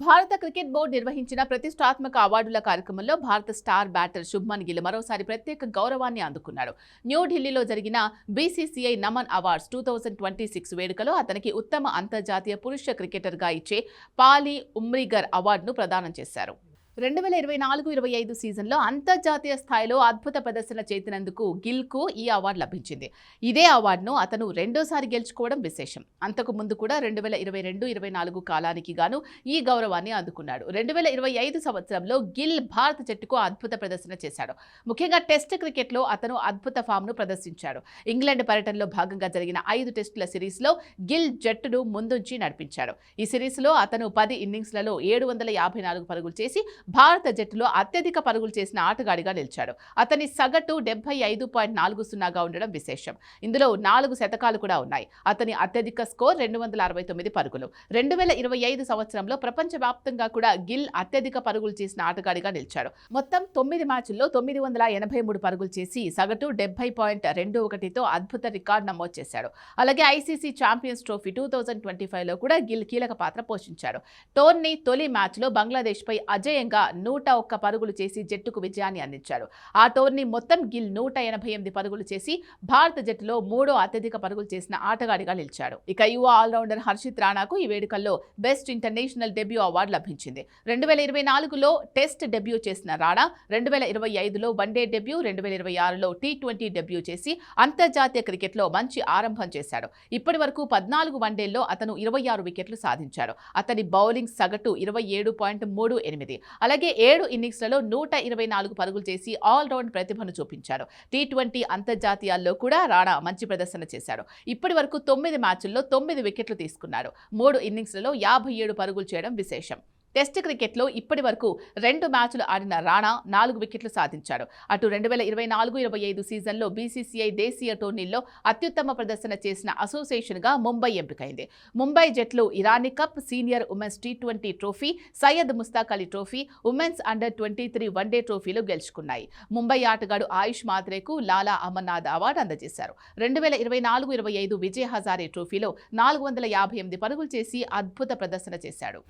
భారత cricket board నిర్వహించిన ప్రతిష్టాత్మక అవార్డుల కార్యక్రమంలో భారత స్టార్ బ్యాటర్ శుభ్మన్ గిల్ మరోసారి ప్రత్యేక గౌరవాన్ని అందుకున్నాడు. న్యూఢిల్లీలో జరిగిన బీసీసీఐ నమన్ అవార్డ్స్ 2026 వేడుకలో అతనికి ఉత్తమ అంతర్జాతీయ పురుష క్రికెటర్గా ఇచ్చే పాలీ ఉమ్రిగర్ అవార్డును ప్రదానం చేశారు. 2024-25 సీజన్లో అంతర్జాతీయ స్థాయిలో అద్భుత ప్రదర్శన చేసినందుకు గిల్కు ఈ అవార్డు లభించింది. ఇదే అవార్డును అతను రెండోసారి గెలుచుకోవడం విశేషం. అంతకు ముందు కూడా 2022-24 కాలానికి గాను ఈ గౌరవాన్ని అందుకున్నాడు. 2025 సంవత్సరంలో గిల్ భారత జట్టుకు అద్భుత ప్రదర్శన చేశాడు. ముఖ్యంగా టెస్ట్ క్రికెట్లో అతను అద్భుత ఫామ్ను ప్రదర్శించాడు. ఇంగ్లాండ్ పర్యటనలో భాగంగా జరిగిన 5 టెస్టుల సిరీస్లో గిల్ జట్టును ముందుంచి నడిపించాడు. ఈ సిరీస్లో అతను 10 ఇన్నింగ్స్లలో 754 పరుగులు చేసి భారత జట్టులో అత్యధిక పరుగులు చేసిన ఆటగాడిగా నిలిచాడు. అతని సగటు 75.40గా ఉండడం విశేషం. ఇందులో 4 శతకాలు కూడా ఉన్నాయి. అతని అత్యధిక స్కోర్ 269 పరుగులు. 2025 సంవత్సరంలో ప్రపంచవ్యాప్తంగా కూడా గిల్ అత్యధిక పరుగులు చేసిన ఆటగాడిగా నిలిచాడు. మొత్తం 9 మ్యాచ్ల్లో 983 పరుగులు చేసి సగటు 70.21తో అద్భుత రికార్డు నమోదు చేశాడు. అలాగే ఐసీసీ ఛాంపియన్స్ ట్రోఫీ 2025లో కూడా గిల్ కీలక పాత్ర పోషించాడు. టోర్నీ తొలి మ్యాచ్లో బంగ్లాదేశ్పై అజేయంగా 101 పరుగులు చేసి జట్టుకు విజయాన్ని అందించాడు. ఆ టోర్నీ మొత్తం గిల్ 188 పరుగులు చేసి భారత జట్టులో 3వ అత్యధిక పరుగులు చేసిన ఆటగాడిగా నిలిచాడు. ఇక యువ ఆల్రౌండర్ హర్షిత్ రాణాకు ఈ వేడుకల్లో బెస్ట్ ఇంటర్నేషనల్ డెబ్యూ అవార్డు లభించింది. 2024లో టెస్ట్ డెబ్యూ చేసిన రాణా 2025లో వన్డే డెబ్యూ, 2026లో T20 డెబ్యూ చేసి అంతర్జాతీయ క్రికెట్లో మంచి ఆరంభం చేశాడు. ఇప్పటి వరకు 14 వన్డేల్లో అతను 26 వికెట్లు సాధించాడు. అతని బౌలింగ్ సగటు 27.38. అలాగే 7 ఇన్నింగ్స్లలో 124 పరుగులు చేసి ఆల్రౌండ్ ప్రతిభను చూపించాడు. T20 అంతర్జాతీయాల్లో కూడా రాణా మంచి ప్రదర్శన చేశాడు. ఇప్పటి వరకు 9 మ్యాచ్ల్లో 9 వికెట్లు తీసుకున్నాడు. 3 ఇన్నింగ్స్లలో 57 పరుగులు చేయడం విశేషం. టెస్ట్ క్రికెట్లో ఇప్పటి వరకు 2 మ్యాచ్లు ఆడిన రాణా 4 వికెట్లు సాధించాడు. అటు 2024-25 సీజన్లో బీసీసీఐ దేశీయ టోర్నీల్లో అత్యుత్తమ ప్రదర్శన చేసిన అసోసియేషన్గా ముంబై ఎంపికైంది. ముంబై జట్లు Irani cup, senior women's T20 trophy, Syed Mushtaq Ali trophy, women's under one day ట్రోఫీలు గెలుచుకున్నాయి. ముంబై ఆటగాడు ఆయుష్ మాత్రేకు లాలా అమర్నాథ్ అవార్డు అందజేశారు. 2024-25 విజయ్ హజారే ట్రోఫీలో 458 పరుగులు చేసి అద్భుత ప్రదర్శన చేశాడు.